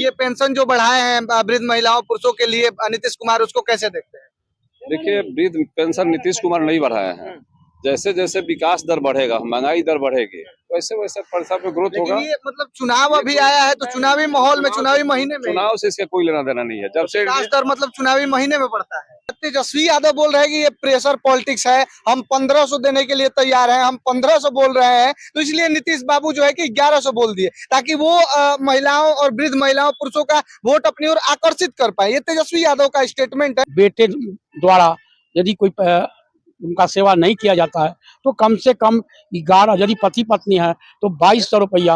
ये पेंशन जो बढ़ाए हैं वृद्ध महिलाओं पुरुषों के लिए नीतीश कुमार, उसको कैसे देखते हैं? देखिए, वृद्ध पेंशन नीतीश कुमार नहीं बढ़ाए हैं। जैसे जैसे विकास दर बढ़ेगा, महंगाई दर बढ़ेगी, वैसे वैसे पैसा पे ग्रोथ लेकिन होगा। ये मतलब चुनाव अभी आया है तो चुनावी माहौल में, चुनावी महीने में चुनाव से इसका कोई लेना देना नहीं है। जब से विकास दर मतलब चुनावी महीने में बढ़ता है। तेजस्वी यादव बोल रहे हैं कि ये प्रेशर पॉलिटिक्स है, हम 1500 देने के लिए तैयार हैं, हम 1500 बोल रहे हैं, तो इसलिए नीतीश बाबू जो है कि 1100 बोल दिए ताकि वो महिलाओं और वृद्ध महिलाओं पुरुषों का वोट अपनी ओर आकर्षित कर पाए। ये तेजस्वी यादव का स्टेटमेंट है। बेटे द्वारा यदि कोई उनका सेवा नहीं किया जाता है तो कम से कम 11, यदि पति पत्नी है तो 2200 रुपया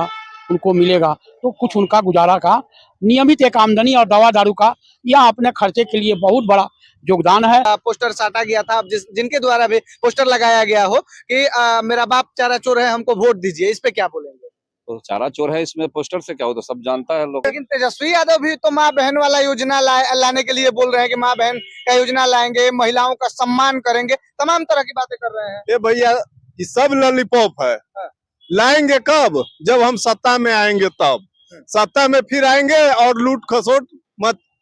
उनको मिलेगा, तो कुछ उनका गुजारा का नियमित एक आमदनी और दवा दारू का या अपने खर्चे के लिए बहुत बड़ा योगदान है। पोस्टर साटा गया था, जिनके द्वारा भी पोस्टर लगाया गया हो कि मेरा बाप चारा चोर है, हमको वोट दीजिए, इस पे क्या बोलेंगे? तो चारा चोर है, इसमें पोस्टर से क्या हो, तो सब जानता है लोग। लेकिन तेजस्वी यादव भी तो माँ बहन वाला योजना लाने के लिए बोल रहे हैं कि माँ बहन का योजना लाएंगे, महिलाओं का सम्मान करेंगे, तमाम तरह की बातें कर रहे हैं। ये भैया ये सब लॉलीपॉप है। लाएंगे कब? जब हम सत्ता में आएंगे तब। सत्ता में फिर आएंगे और लूट खसोट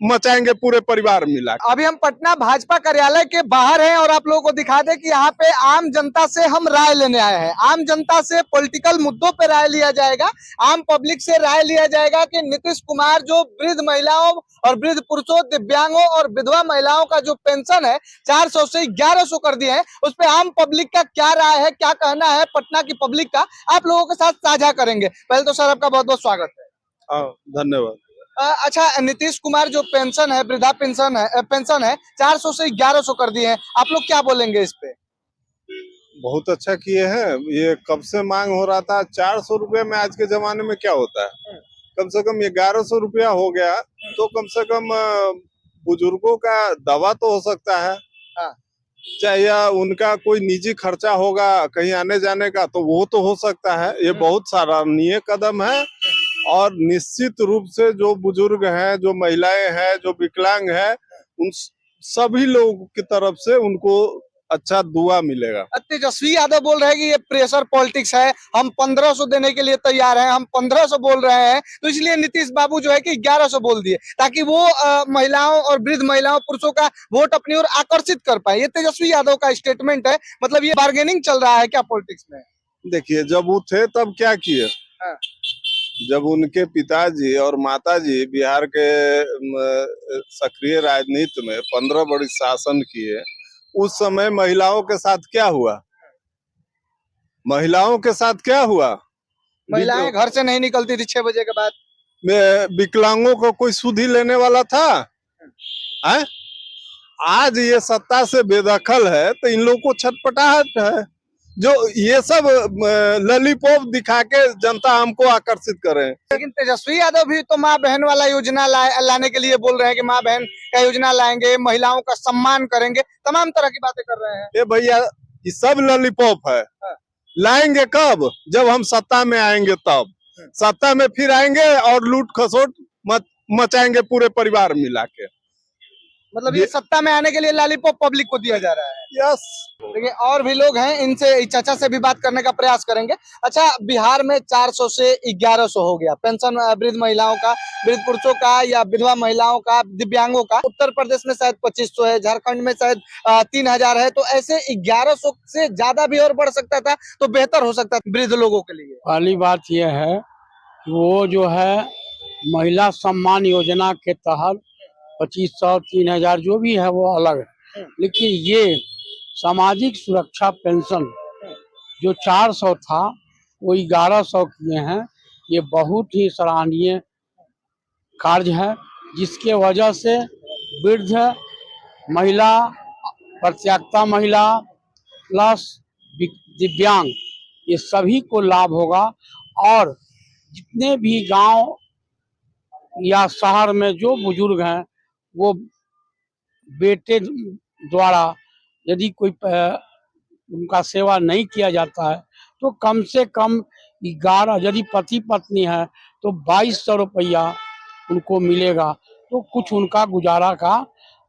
मचाएंगे पूरे परिवार मिला। अभी हम पटना भाजपा कार्यालय के बाहर हैं और आप लोगों को दिखा दें कि यहाँ पे आम जनता से हम राय लेने आए हैं। आम जनता से पॉलिटिकल मुद्दों पे राय लिया जाएगा, आम पब्लिक से राय लिया जाएगा कि नीतीश कुमार जो वृद्ध महिलाओं और वृद्ध पुरुषों, दिव्यांगों और विधवा महिलाओं का जो पेंशन है 400 से 1100 कर दिए हैं, उस पे आम पब्लिक का क्या राय है, क्या कहना है पटना की पब्लिक का, आप लोगों के साथ साझा करेंगे। पहले तो सर आपका बहुत बहुत स्वागत है। धन्यवाद। अच्छा, नीतीश कुमार जो पेंशन है, वृद्धा पेंशन है 400 से 1100 कर दिए हैं, आप लोग क्या बोलेंगे इस पे? बहुत अच्छा किए हैं। ये कब से मांग हो रहा था। 400 रुपये में आज के जमाने में क्या होता है? कम से कम 1100 रुपया हो गया तो कम से कम बुजुर्गों का दवा तो हो सकता है। चाहे या उनका कोई निजी खर्चा होगा कहीं आने जाने का, तो वो तो हो सकता है। ये बहुत सराहनीय कदम है और निश्चित रूप से जो बुजुर्ग हैं, जो महिलाएं हैं, जो विकलांग हैं, उन सभी लोगों की तरफ से उनको अच्छा दुआ मिलेगा। तेजस्वी यादव बोल रहे हैं कि ये प्रेशर पॉलिटिक्स है, हम 1500 देने के लिए तैयार हैं, हम 1500 बोल रहे हैं, तो इसलिए नीतीश बाबू जो है कि 1100 बोल दिए ताकि वो महिलाओं और वृद्ध महिलाओं पुरुषों का वोट अपनी ओर आकर्षित कर पाए। ये तेजस्वी यादव का स्टेटमेंट है। मतलब ये बार्गेनिंग चल रहा है क्या पॉलिटिक्स में? देखिए, जब वो थे तब क्या किए? जब उनके पिताजी और माताजी बिहार के सक्रिय राजनीति में 15 वर्ष शासन किए, उस समय महिलाओं के साथ क्या हुआ? महिलाओं के साथ क्या हुआ? महिलाएं घर से नहीं निकलती थी 6 बजे के बाद। विकलांगों को कोई सुधि लेने वाला था? है? आज ये सत्ता से बेदखल है तो इन लोगों को छटपटाहट है। जो ये सब लॉलीपॉप दिखा के जनता हमको आकर्षित करे। लेकिन तेजस्वी यादव भी तो माँ बहन वाला योजना लाने के लिए बोल रहे हैं कि माँ बहन का योजना लाएंगे, महिलाओं का सम्मान करेंगे, तमाम तरह की बातें कर रहे हैं। ये भैया ये सब लॉलीपॉप है। लाएंगे कब? जब हम सत्ता में आएंगे तब। सत्ता में फिर आएंगे और लूट खसोट मचाएंगे पूरे परिवार मिला के। मतलब ये सत्ता में आने के लिए लॉलीपॉप पब्लिक को दिया जा रहा है। यस। देखिए और भी लोग हैं, इनसे चाचा से भी बात करने का प्रयास करेंगे। अच्छा, बिहार में 400 से 1100 हो गया पेंशन वृद्ध महिलाओं का, वृद्ध पुरुषों का या विधवा महिलाओं का, दिव्यांगों का। उत्तर प्रदेश में शायद 2500 है, झारखंड में शायद 3000 है, तो ऐसे 1100 से ज्यादा भी और बढ़ सकता था तो बेहतर हो सकता था वृद्ध लोगों के लिए। पहली बात यह है कि वो जो है महिला सम्मान योजना के तहत 2500, 3000 जो भी है वो अलग है, लेकिन ये सामाजिक सुरक्षा पेंशन जो 400 था वो 1100 किए हैं। ये बहुत ही सराहनीय कार्य है, जिसके वजह से वृद्ध महिला, परित्यक्ता महिला प्लस दिव्यांग ये सभी को लाभ होगा। और जितने भी गांव या शहर में जो बुजुर्ग हैं वो बेटे द्वारा यदि कोई उनका सेवा नहीं किया जाता है तो कम से कम 11, यदि पति पत्नी है तो 2200 रुपया उनको मिलेगा, तो कुछ उनका गुजारा का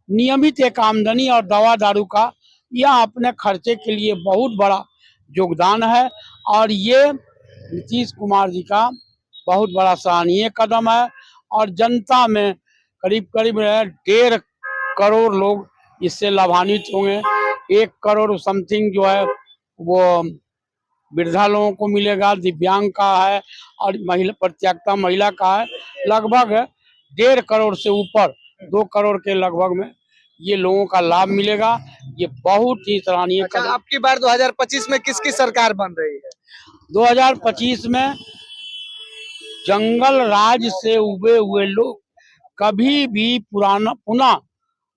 नियमित एक आमदनी और दवा दारू का या अपने खर्चे के लिए बहुत बड़ा योगदान है। और ये नीतीश कुमार जी का बहुत बड़ा सराहनीय कदम है और जनता में करीब करीब 1.5 करोड़ लोग इससे लाभान्वित होंगे। 1 करोड़ समथिंग जो है वो वृद्धा लोगों को मिलेगा, दिव्यांग का है और महिला प्रत्येकता महिला का है। लगभग 1.5 करोड़ से ऊपर 2 करोड़ के लगभग में ये लोगों का लाभ मिलेगा। ये बहुत ही सराहनीय अच्छा, कदम। अब की बार 2025 में किसकी सरकार बन रही है? 2025 में जंगल राज से उबे हुए लोग कभी भी पुनः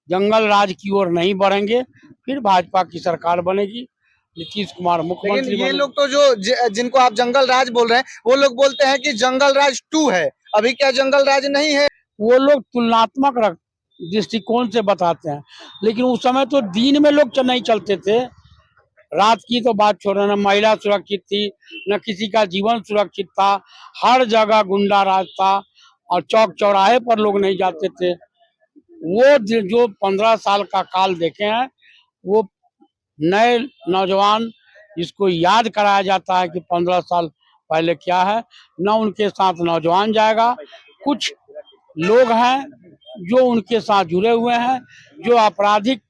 जंगल राज की ओर नहीं बढ़ेंगे। फिर भाजपा की सरकार बनेगी, नीतीश कुमार लेकिन मुख्यमंत्री ये बनेंगे। लोग तो जिनको आप जंगल राज बोल रहे हैं, वो लोग बोलते हैं कि जंगल राज 2 है। अभी क्या जंगल राज नहीं है? वो लोग तुलनात्मक दृष्टिकोण से बताते हैं, लेकिन उस समय तो दिन में लोग नहीं चलते थे। रात की तो बात छोड़ो, न महिला सुरक्षित थी, न किसी का जीवन सुरक्षित था। हर जगह गुंडा राज था और चौक चौराहे पर लोग नहीं जाते थे। वो जो 15 साल का काल देखे हैं, वो नए नौजवान जिसको याद कराया जाता है कि 15 साल पहले क्या है, न उनके साथ नौजवान जाएगा। कुछ लोग हैं जो उनके साथ जुड़े हुए हैं, जो आपराधिक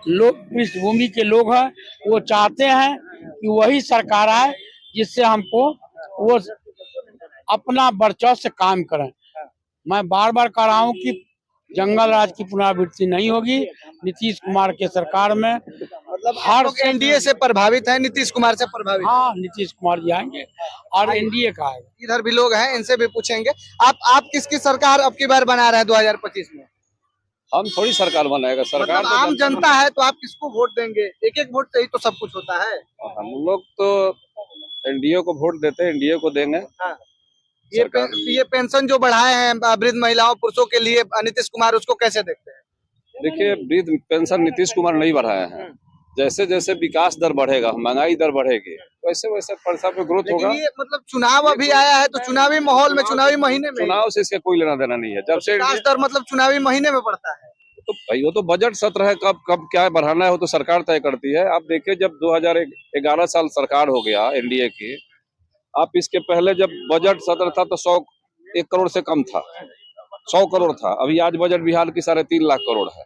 लोग पृष्ठभूमि के लोग हैं। वो चाहते हैं कि वही सरकार आए जिससे हमको वो अपना वर्चस्व से काम करें। मैं बार बार कह रहा हूँ कि जंगल राज की पुनरावृत्ति नहीं होगी नीतीश कुमार के सरकार में। मतलब हर एनडीए से प्रभावित है, नीतीश कुमार से प्रभावित। हाँ, नीतीश कुमार जी आएंगे और एनडीए का आएगा। इधर भी लोग हैं, इनसे भी पूछेंगे। आप किसकी सरकार अब की बार बना रहे हैं 2025 में? हम थोड़ी सरकार बनाएगा, सरकार मतलब तो आम जनता है तो आप किसको वोट देंगे? एक एक वोट से ही तो सब कुछ होता है। हम लोग तो एनडीए को वोट देते हैं, एनडीए को देंगे। हाँ। ये पेंशन जो बढ़ाए हैं वृद्ध महिलाओं पुरुषों के लिए नीतीश कुमार, उसको कैसे देखते हैं? देखिए, वृद्ध पेंशन नीतीश कुमार नहीं बढ़ाए हैं। जैसे जैसे विकास दर बढ़ेगा, महंगाई दर बढ़ेगी, वैसे वैसे पैसा पे ग्रोथ लेकिन होगा। ये मतलब चुनाव अभी आया है तो चुनावी माहौल में, चुनावी महीने में चुनाव से इसका कोई लेना देना नहीं है। जब से विकास दर मतलब चुनावी महीने में बढ़ता है। तो भाई वो तो बजट सत्र है, कब कब क्या बढ़ाना है वो तो सरकार तय करती है। आप देखिए, जब 2011 साल सरकार हो गया एनडीए की, आप इसके पहले जब बजट सत्र था तो 101 करोड़ से कम था, 100 करोड़ था। अभी आज बजट बिहार की 3.5 लाख करोड़ है।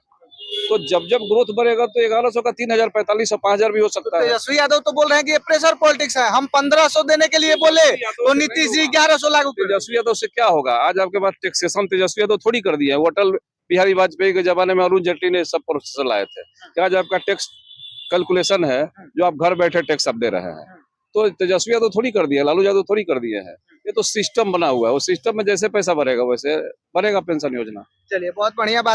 तो जब जब ग्रोथ बढ़ेगा तो 1100 का 3000, 4500, 5000 भी हो सकता है। तेजस्वी यादव तो बोल रहे हैं कि ये प्रेशर पॉलिटिक्स है। हम 1500 देने के लिए बोले तो नीतीश जी 1100 लागू कर। तेजस्वी यादव से क्या होगा? आज आपके पास टैक्सेशन तेजस्वी यादव थोड़ी कर दिया है। वो अटल बिहारी वाजपेयी के जमाने में अरुण जेटली ने सब प्रोसेस लाए थे। क्या आज आपका टैक्स कैलकुलेशन है जो आप घर बैठे टैक्स आप दे रहे हैं, तो तेजस्वी यादव थोड़ी कर दिया, लालू यादव थोड़ी कर दिए हैं। ये तो सिस्टम बना हुआ है, वो सिस्टम में जैसे पैसा बढ़ेगा वैसे बनेगा पेंशन योजना। चलिए, बहुत बढ़िया बात।